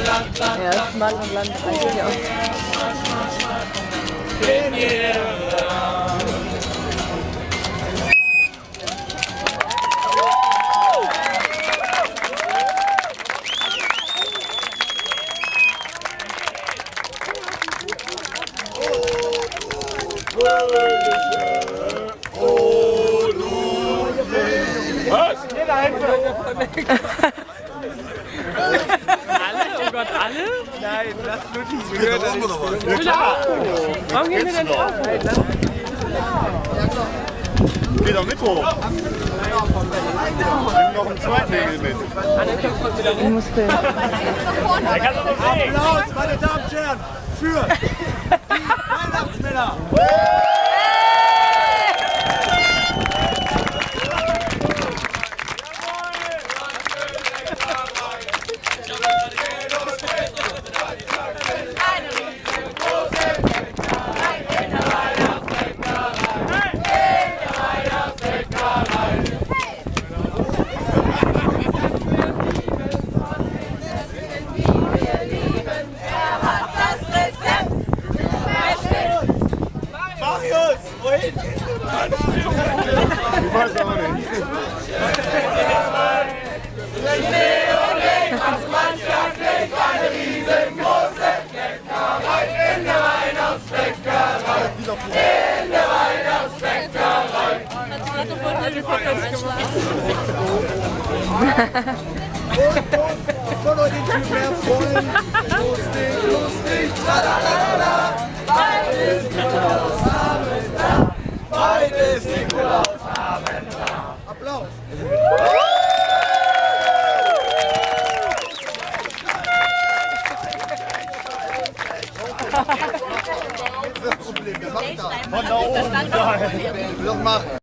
Ja, ist Mann und Land eigentlich auch. Was? Alle? Oh Gott, alle? Nein, lass nur die Höhe. Warum gehen wir denn nicht auf? Geh doch mit hoch. Nimm noch einen zweiten Engel mit. Ich muss filmen. Applaus, meine Damen und Herren, für die Weihnachtsmänner. Marius, wohin? Ich weiß auch nicht. Mancher kriegt eine riesengroße Bäckerei in der Weihnachtsbäckerei. In der Weihnachtsbäckerei. Von euch den Typ mehr freuen. Lustig, lustig, tralalala. Heute ist Nikolausabend da. Heute ist Nikolausabend da. Applaus. Das Problem, wir machen das. Von da oben. Wir machen.